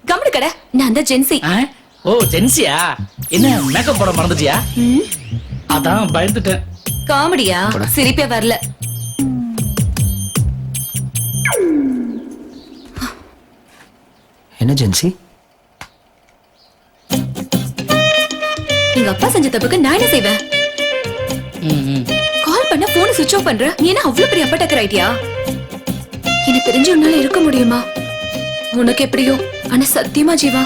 கம்முனு கடை. நான் அந்த ஜென்சி. ஓ ஜென்சியா? என்ன மேக்கப் போட மறந்துட்டியா? அதான் பயந்துட்டேன். காமெடியா? சிரிப்பே வரல. என்ன ஜென்சி? எங்க அப்பா செஞ்ச தப்புக்கு நான் என்ன செய்வேன்? கால் பண்ண போன் சுவிட்ச் ஆஃப் பண்ற. நீ என்ன அவ்வளவு பெரிய அப்பா டக்கர் ஆயிட்டியா? எனக்கு தெரிஞ்ச உன்னால இருக்க முடியுமா? உனக்கு எப்படியோ, ஆனா சத்தியமா ஜீவா,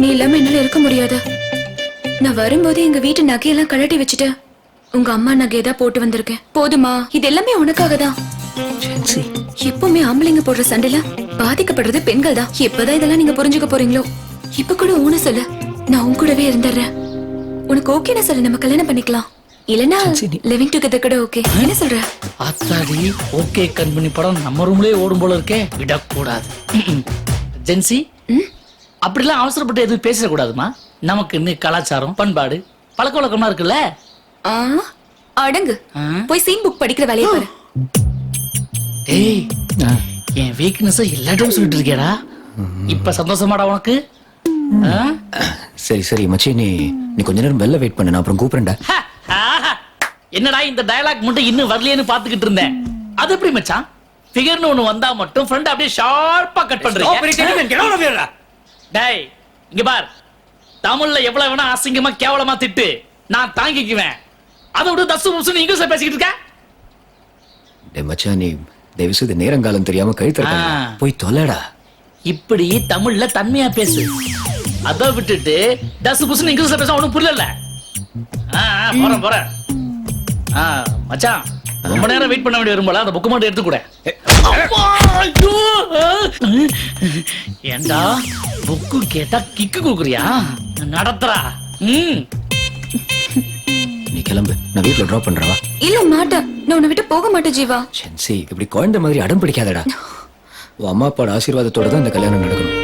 நீ இல்லாம என்னால இருக்க முடியாது. நான் வரும்போது எங்க வீட்டு நகையெல்லாம் கழட்டி வச்சுட்டு உங்க அம்மா நகையதான் போட்டு வந்திருக்கேன். போதுமா? இது எல்லாமே உனக்காக தான். எப்பவுமே ஆம்பளைங்க போடுற சண்டையில பாதிக்கப்படுறது பெண்கள் தான். எப்பதான் இதெல்லாம் நீங்க புரிஞ்சுக்க போறீங்களோ? இப்ப கூட ஊன சொல்லு, நான் உன் கூடவே இருந்துடுறேன். உனக்கு ஓகேன்னு சொல்லு, நம்ம கல்யாணம் பண்ணிக்கலாம். இல்லனா லிவிங் டுகெதர் கூட ஓகே. என்ன சொல்ற? ஆத்தாடி, ஓகே கம்பெனி படம் நம்ம ரூம்லயே ஓடும் போல இருக்கே. விடக்கூடாது. ஜென்சி, அப்படிலாம் அவசரப்பட்டு எதுவும் பேசக்கூடாதுமா. நமக்கு இன்னும் கலாச்சாரம், பண்பாடு, பழக்க வழக்கமா இருக்குல்ல. அடங்கு. போய் சீன் புக் படிக்கிற வேலையை பாரு. ஏய், என் வீக்னஸ் எல்லாத்தையும் சொல்லிட்டு இருக்கேடா. இப்ப சந்தோஷமாடா உனக்கு? சரி சரி மச்சி, நீ கொஞ்ச நேரம் வெளில வெயிட் பண்ணு, நான் அப்புறம் கூப்பிடுறேன்டா. என்னடா இந்த டயலாக் மட்டும் இன்னும் வரலையேன்னு பாத்துக்கிட்டு இருந்தேன். அது எப்படி மச்சான்? ஃபிகர்னு ஒண்ணு வந்தா மட்டும் ஃப்ரெண்ட் அப்படியே ஷார்ப்பா கட் பண்றீங்க. டேய் இங்க பார், தமிழ்ல எவ்வளவு வேணா அசிங்கமா கேவலமா திட்டு, நான் தாங்கிக்குவேன். அதை விட தசு முசுன்னு இங்கிலீஷ்ல பேசிக்கிட்டு இருக்க. டேய் மச்சான், நீ தயவு செய்து நேரங்காலம் தெரியாம கழுத்து போய் தொலைடா. இப்படி தமிழ்ல தன்மையா பேசு. அதை விட்டுட்டு தசு புசுன்னு இங்கிலீஷ்ல பேச உனக்கு புரியல. போறேன் போறேன். மச்சான், ரொம்ப நேரம் வெயிட் பண்ண வேண்டிய வரும்போல அந்த புக்கு மட்டும் எடுத்து கூட. ஏண்டா புக்கு கேட்டா கிக்கு குடுக்குறியா? நடத்துறா. நீ கிளம்பு, நான் வீட்டுல டிராப் பண்றவா. இல்ல மாட்டேன், நான் உன்னை விட்டு போக மாட்டேன் ஜீவா. சென்சி, இப்படி குழந்தை மாதிரி அடம் பிடிக்காதடா. உன் அம்மா அப்பாவோட ஆசீர்வாதத்தோட தான் இந்த கல்யாணம் நடக்கணும்.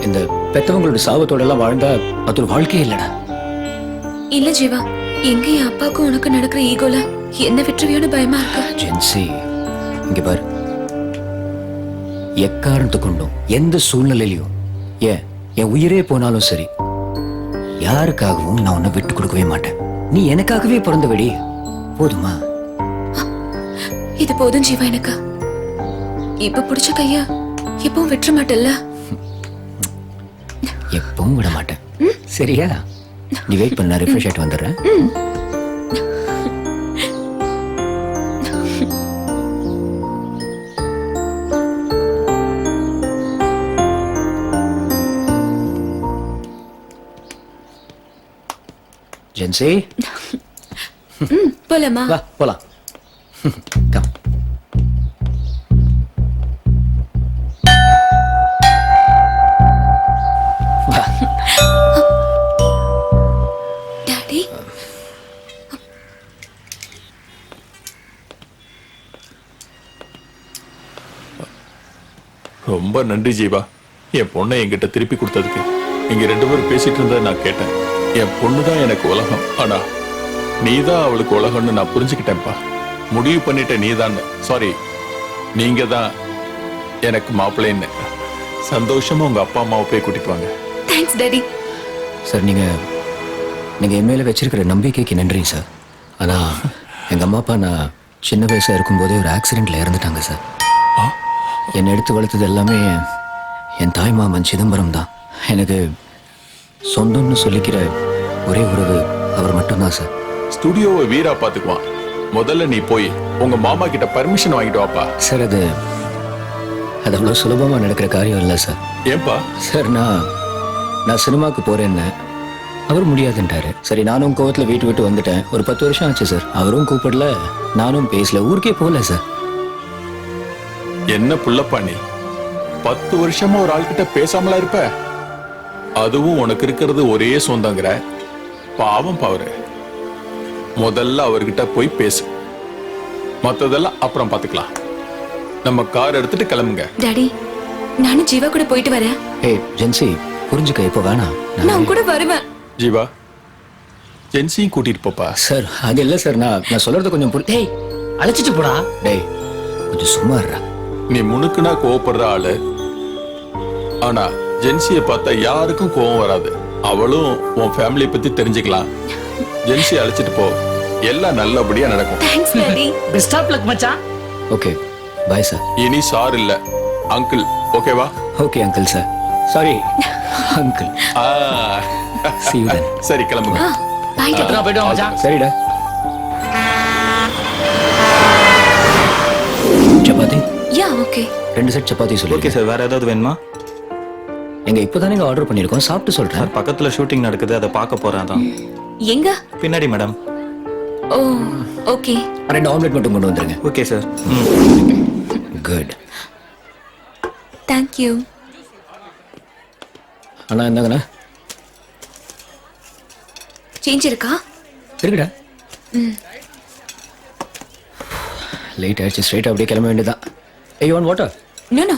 இந்த பெத்தவங்களோட சாபத்தோட எல்லாம் வாழ்ந்தா அது ஒரு வாழ்க்கையே இல்லடா. இல்ல ஜீவா, எங்க என் அப்பாவுக்கும் உனக்கு நடக்கிற ஈகோல என்ன விட்டுருவியோட பயமா இருக்கு. ஜென்சி, இங்க பாரு, எக்காரணத்து கொண்டும் எந்த சூழ்நிலையிலும் என் உயிரே போனாலும் சரி, யாருக்காகவும் நான் உன்னை விட்டு கொடுக்கவே மாட்டேன். நீ எனக்காகவே பிறந்த வெடி. போதுமா? இது போதும் ஜீவா. எனக்கு இப்ப பிடிச்ச கைய எப்பவும் விட்டுற மாட்டல்ல? எப்பவும் விட மாட்டேன். சரியா? நீ வெயிட் பண்ண, ரிஃப்ரெஷ் ஆயிட்டு வந்துடுறேன். ஜென்சி, போலாமா? வா போலாம். கம். டாடி, ரொம்ப நன்றி ஜீவா, என் பொண்ணை என்கிட்ட திருப்பி கொடுத்ததுக்கு. நீங்க 2 பேரும் பேசிட்டு இருந்ததை நான் கேட்டேன். என் பொண்ணுதான் எனக்கு உலகம், ஆனா நீதான் அவளுக்கு உலகம்னு நான் புரிஞ்சுக்கிட்டேன்ப்பா. முடிவு பண்ணிட்ட நீதான். சாரி, நீங்க தான் எனக்கு மாப்பிள்ளைன்னு. சந்தோஷமா உங்க அப்பா அம்மாவை போய் கூட்டிட்டு வாங்க. Thanks daddy. சார், நீங்க என் மேல வச்சிருக்கிற நம்பிக்கைக்கு நன்றிங்க சார். ஆனா எங்க அம்மா அப்பா நான் சின்ன வயசா இருக்கும்போதே ஒரு ஆக்சிடென்ட்ல இறந்துட்டாங்க சார். என்னை எடுத்து வளர்த்தது எல்லாமே என் தாய் மாமன் சிதம்பரம் தான். எனக்கு சொந்தம்னு சொல்லிக்கிற ஒரே உறவு அவர் மட்டும்தான் சார். ஸ்டுடியோவை வீரா பாத்துக்குவான். முதல்ல நீ போய் உங்க மாமா கிட்ட பர்மிஷன் வாங்கிட்டு வாப்பா. சார், அது அவ்வளவு சுலபமா நடக்கிற காரியம் இல்லை சார். ஏன்பா? சார், நான் சினிமாவுக்கு போறேன்னு அவர் முடியாதுன்ட்டாரு. சரி, நானும் கோவத்துல வீட்டு விட்டு வந்துட்டேன். ஒரு 10 வருஷம் ஆச்சு சார். அவரும் கூப்பிடல, நானும் பேசல, ஊருக்கே போகல சார். என்ன புள்ளப்பா நீ? 10 வருஷமா ஒரு ஆள்கிட்ட பேசாமலா இருப்ப? அதுவும் உனக்கு இருக்கிறது ஒரே சொந்தங்கிற. பாவம் பாவரு. முதல்ல அவர்கிட்ட போய் பேசு, மத்ததெல்லாம் அப்புறம் பாத்துக்கலாம். நம்ம கார் எடுத்துட்டு கிளம்புங்க. டாடி, நானும் ஜீவா கூட போயிட்டு வரேன். ஏய் ஜென்சி, புரிஞ்சுக்க, இப்போ வேணாம். நான் கூட வருவேன். ஜீவா, ஜென்சியும் கூட்டிட்டு போப்பா. சார், அது இல்ல சார், நான் சொல்றது கொஞ்சம் டேய், அழைச்சிட்டு போடா. டேய், கொஞ்சம் சும்மா இருடா. நீ முனுக்குனா கோவப்படுற ஆளு. ஆனா ஜென்சிய பார்த்தா யாருக்கும் கோவம் வராது. அவளும் உன் ஃபேமிலியை பத்தி தெரிஞ்சுக்கலாம். ஜென்சி அழைச்சிட்டு போ, எல்லாம் நல்லபடியா நடக்கும். Thanks daddy. Best of luck மச்சான். Okay bye sir. இனி சார் இல்ல அங்கிள், ஓகேவா? Okay uncle sir. Sorry uncle. See you then. சரி கிளம்புங்க. Bye daddy. அப்புறம் போய்ட்டு வா மச்சான். சரிடா. சப்பாத்தி யா ஓகே. 2 செட் சப்பாத்தி சொல்லி. ஓகே சார், வேற ஏதாவது வேணுமா? எங்க இப்போதானே ஆர்டர் பண்ணிருக்கோம், சாப்பிட்டு சொல்றேன். சார் பக்கத்துல ஷூட்டிங் நடக்குது, அதை பார்க்க போறேன். அதான் எங்க? பின்னாடி மேடம். ஓ ஓகே. 2 ஆம்லெட் மட்டும் கொண்டு வந்துருங்க. Okay sir. Good. Thank you. அண்ணா என்னங்கண்ணா? சேஞ்ச் இருக்கா? இருக்குடா. லேட் ஆயிடுச்சு, ஸ்ட்ரைட் அப்படியே கிளம்ப வேண்டியதான். ஏய் ஒன் வாட்டர். நோ நோ,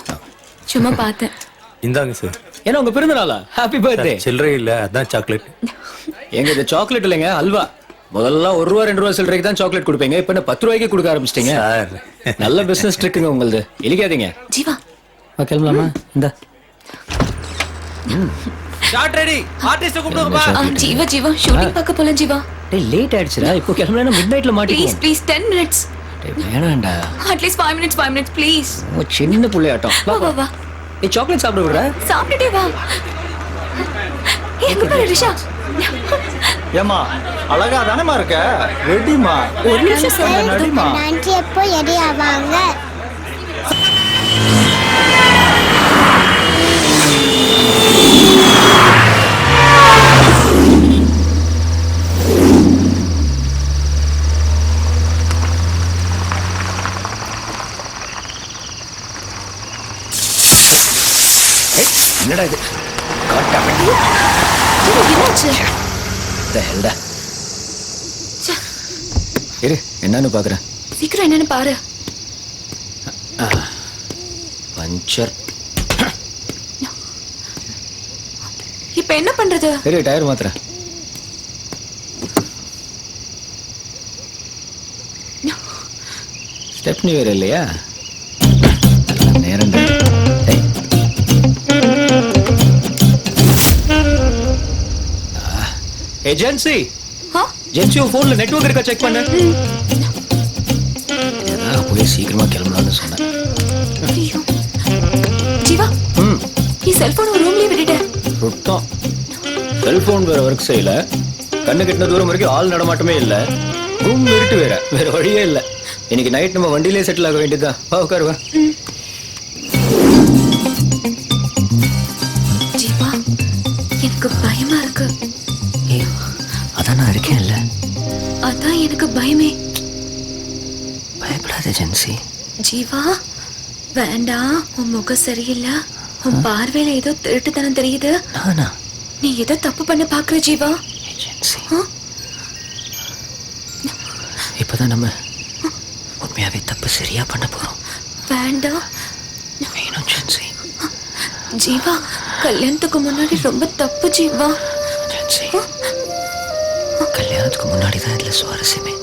சும்மா பார்த்தேன். இந்தாங்க சார். ஏன்னா உங்க பிறந்த நாளா? Happy birthday. சில்லறை இல்ல, அதான் சாக்லேட். எங்க இது சாக்லேட் இல்லைங்க, அல்வா. முதல்ல 1 ரூபா 2 ரூபா சில்லறைக்கு தான் சாக்லேட் கொடுப்பீங்க, இப்ப என்ன 10 ரூபாய்க்கு கொடுக்க ஆரம்பிச்சிட்டீங்க. சார் நல்ல பிசினஸ் ட்ரிக்குங்க உங்களுது, இழிக்காதீங்க. ஜீவா கிளம்பலாமா? இந்த ஷார்ட் ரெடி. ஆர்டிஸ்ட் கூப்பிடுங்கப்பா. ஜீவா ஜீவா ஷூட்டிங் பார்க்க போலாம் ஜீவா. டேய் லேட் ஆயிடுச்சுடா, இப்போ கிளம்பலனா மிட் நைட்ல ப்ளீஸ் மாட்டிக்குவோம். Please 10 minutes. டேய் வேணாம்டா, அட்லீஸ்ட் 5 minutes ப்ளீஸ். உன் சின்ன புள்ளையாட்டம். வா வா வா. ஏய் சாக்லேட் சாப்பிட விடுற? சாப்பிட்டுட்டே வா. எங்க பாரு ரிஷா. ஏமா அழகா தானேமா இருக்க? ரெடிமா? ஒரு நிமிஷம் சார். நடிமா. ஆண்டி எப்போ ரெடி ஆவாங்க? என்னடா இது? என்னாச்சு? ஹெல்டா இரு, என்னன்னு பாக்குறேன். சீக்கிரம் என்னன்னு பாரு. பஞ்சர். இப்ப என்ன பண்றது? சரி டயர் மாத்துறேன். ஸ்டெப்னி வேற இல்லையா? நேரம் ஏஜென்சி. ஜென்சி போன்ல நெட்வொர்க் இருக்கா செக் பண்ணு. போய் சீக்கிரமா கிளம்பலாம்னு சொன்னேன். ஐயோ ஜீவா, நீ செல்போன் ஒரு ரூம்லயே விட்டுட்ட. சுத்தம் செல்போன் வேற ஒர்க் செய்யல, கண்ணு கட்டின தூரம் வரைக்கும் ஆள் நடமாட்டமே இல்ல, ரூம் இருட்டு வேற வழியே இல்ல. இன்னைக்கு நைட் நம்ம வண்டியிலே செட்டில் ஆக வேண்டியதுதான். வா உட்காருவா. ஜீவா எனக்கு பயமா இருக்கு. அதான் நான் இருக்கேன் இல்ல. அதான் எனக்கு பயமே. பயப்படாத ஜென்சி. ஜீவா வேண்டாம், உன் முகம் சரியில்லை, உன் பார்வையில ஏதோ திருட்டுத்தனம் தெரியுது. நானா? நீ ஏதோ தப்பு பண்ண பாக்குற ஜீவா. ஜென்சி இப்பதான் நம்ம உண்மையாவே தப்பு சரியா பண்ண போறோம். வேண்டாம் வேணும் ஜென்சி. ஜீவா, கல்யாணத்துக்கு முன்னாடி ரொம்ப தப்பு ஜீவா. ஜென்சி கல்யாணத்துக்கு முன்னாடி தான் இதுல சுவாரஸ்யமே.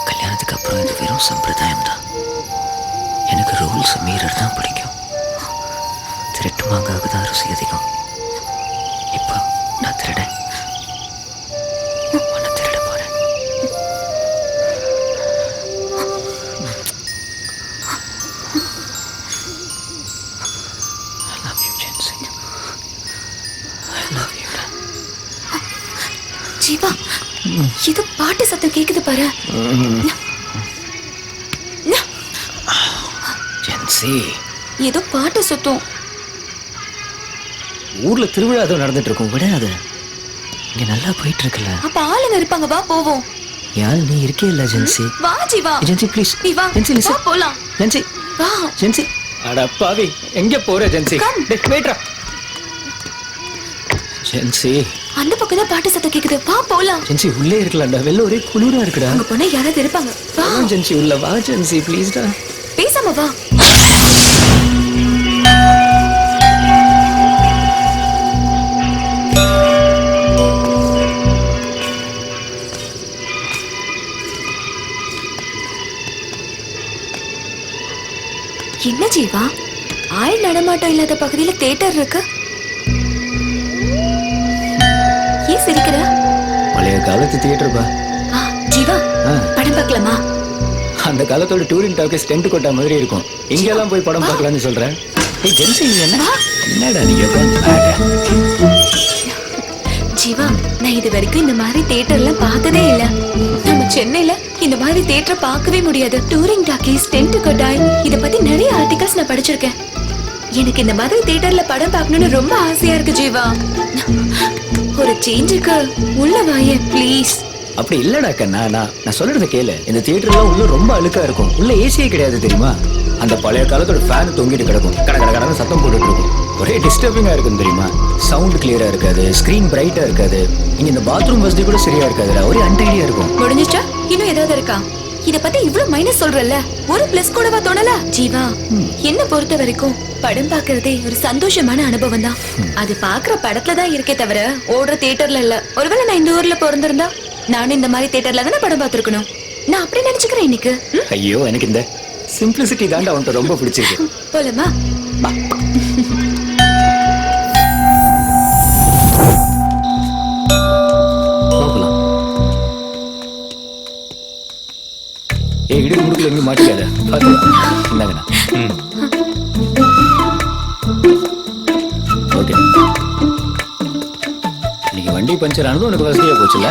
கல்யாணத்துக்கு அப்புறம் இது வெறும் சம்பிரதாயம் தான். எனக்கு ரூல்ஸ் மீறர் தான் பிடிக்கும். திருட்டு மாங்காவுக்கு தான் ருசி அதிகம். இப்போ நான் திருடன், உன்னை திருட போறேன். I love you, Jensi. I love you. Jeeva, ஏதோ பாட்டு சத்தம் கேக்குது பாரு. ஜென்சி ஏதோ பாட்டு சத்தம். ஊர்ல திருவிழா ஏதோ நடந்துட்டு இருக்கும், விட அது இங்க நல்லா போயிட்டு இருக்குல்ல. அப்ப ஆளுங்க இருப்பாங்க, வா போவோம். யார் நீ இருக்கே இல்ல ஜென்சி. வா ஜீவா. Gen Z please. நீ வா. ஜென்சி வா லிசன். போலாம். ஜென்சி வா. ஜென்சி. அட பாவி, எங்க போற ஜென்சி? Come. டேய் வெயிட்ரா. ஜென்சி அந்த பக்கம் தான் பாட்டு சத்தம் கேக்குது, வா போலாம். ஜென்சி உள்ளே இருக்கலாம்டா, வெளில ஒரே குளிரா இருக்குடா. அங்க போனா யாராவது இருப்பாங்க, வா. வா ஜென்சி உள்ள வா ஜென்சி ப்ளீஸ்டா. பேசாம வா. என்ன ஜீவா, ஆள் நடமாட்டம் இல்லாத பகுதியில தியேட்டர் இருக்கு. ஏன் சிரிக்கிற? பழைய காலத்து தியேட்டர்பா. ஆ, ஜீவா, ஆ. படம் பார்க்கலாமா? அந்த காலத்தோட டூரிங் டாக்கஸ் டென்ட் கொட்டா மாதிரி இருக்கும். இங்கெல்லாம் போய் படம் பார்க்கலாம்னு சொல்றேன். ஏய் ஜென்சி, நீ என்னடா நீங்க ஜீவா, நான் இது வரைக்கும் இந்த மாதிரி தியேட்டர்லாம் பார்த்ததே இல்ல. நம்ம சென்னையில இந்த மாதிரி தியேட்டர் பார்க்கவே முடியாது. டூரிங் டாக்கீஸ், டென்ட் கொட்டாய், இத பத்தி நிறைய ஆர்டிகல்ஸ் நான் படிச்சிருக்கேன். எனக்கு இந்த மாதிரி தியேட்டர்ல படம் பார்க்கணும்னு ரொம்ப ஆசையா இருக்கு ஜீவா. ஒரு சேஞ்சுக்கு உள்ள வாயே ப்ளீஸ். அப்படி இல்லடா கண்ணா, நான் சொல்றத கேளு. இந்த தியேட்டர்லாம் உள்ள ரொம்ப அழுக்கா இருக்கும். உள்ள ஏசியே கிடையாது தெரியுமா? அந்த பழைய காலத்தோட ஃபேன் தொங்கிட்டு கிடக்கும். கடகடன்னு சத்தம் போட்டுட்டு இருக்கும். ஒரே டிஸ்டர்பிங்கா இருக்கும் தெரியுமா? சவுண்ட் கிளியரா இருக்காது, ஸ்கிரீன் பிரைட்டா இருக்காது. இங்க இந்த பாத்ரூம் வசதி கூட சரியா இருக்காதுடா. ஒரே அன்டைடியா இருக்கும். முடிஞ்சிச்சா? இன்னும் ஏதாவது இருக்கா? இத பத்தி இவ்ளோ மைனஸ் சொல்றல்ல, ஒரு பிளஸ் கூடவா தோணல? ஜீவா, என்ன பொறுத்த வரைக்கும் படம் பாக்குறதே ஒரு சந்தோஷமான அனுபவம் தான். அது பாக்குற படத்துல தான் இருக்கே தவிர ஓடுற தியேட்டர்ல இல்ல. ஒருவேளை நான் இந்த ஊர்ல பிறந்திருந்தா நானும் இந்த மாதிரி தியேட்டர்ல தானே படம் பார்த்திருக்கணும். நான் அப்படி நினைச்சுக்கிறேன் இன்னைக்கு. ஐயோ, எனக்கு இந்த சிம்பிளிசிட்டி தாண்டா உன்கிட்ட ரொம்ப பிடிச்சிருக்கு. போலமா? போகலாம். ஏய், இடுப்பு முடுக்குல எங்கேயும் மாட்டிக்காத. பார்த்துக்கலாம். இந்தாங்கண்ணா. ஓகே. இன்னைக்கு வண்டி பஞ்சர் ஆனது உனக்கு வசதியா போச்சுல?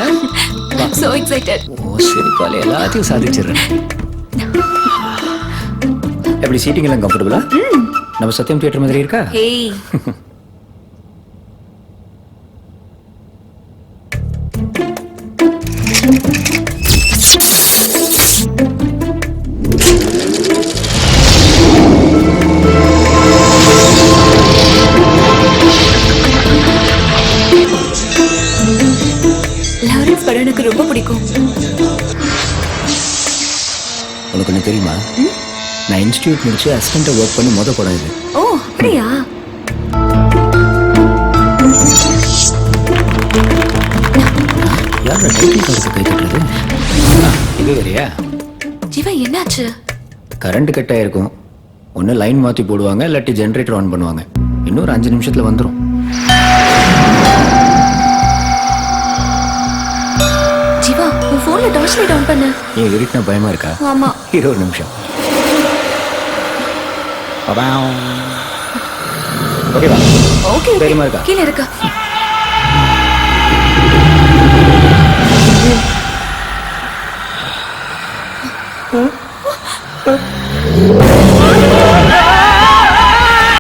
So excited. ஓ சரி, பாலே எல்லாத்தையும் சாதிச்சிடுறேன். எப்படி சீட்டிங் எல்லாம் கம்ஃபர்டபுளா? நம்ம சத்யம் தியேட்டர் மாதிரி இருக்கா? ஏய், லாரன்ஸ் படம் எனக்கு ரொம்ப பிடிக்கும். உனக்கு ஒன்று தெரியுமா? நான் இன்ஸ்டியூட் முடிச்சு அசிஸ்டண்டா ஒர்க் பண்ணி மொத படம் இது. ஓ, அப்படியா? யார் டைட்டில் கார்டுக்கு கை தட்டுறது? இது வேறையா? ஜீவா, என்னாச்சு? கரண்ட் கட் ஆயிருக்கும். ஒன்று லைன் மாற்றி போடுவாங்க, இல்லாட்டி ஜென்ரேட்டர் ஆன் பண்ணுவாங்க. இன்னொரு 5 நிமிஷத்துல வந்துடும். ஜீவா, உன் போன்ல டார்ச் லைட் ஆன் பண்ணு. ஏன் இருட்டினா பயமா இருக்கா? ஆமா. இரு ஒரு நிமிஷம். ஓகேவா? ஓகே, தைரியமா இருக்கா? கீழே இருக்கா?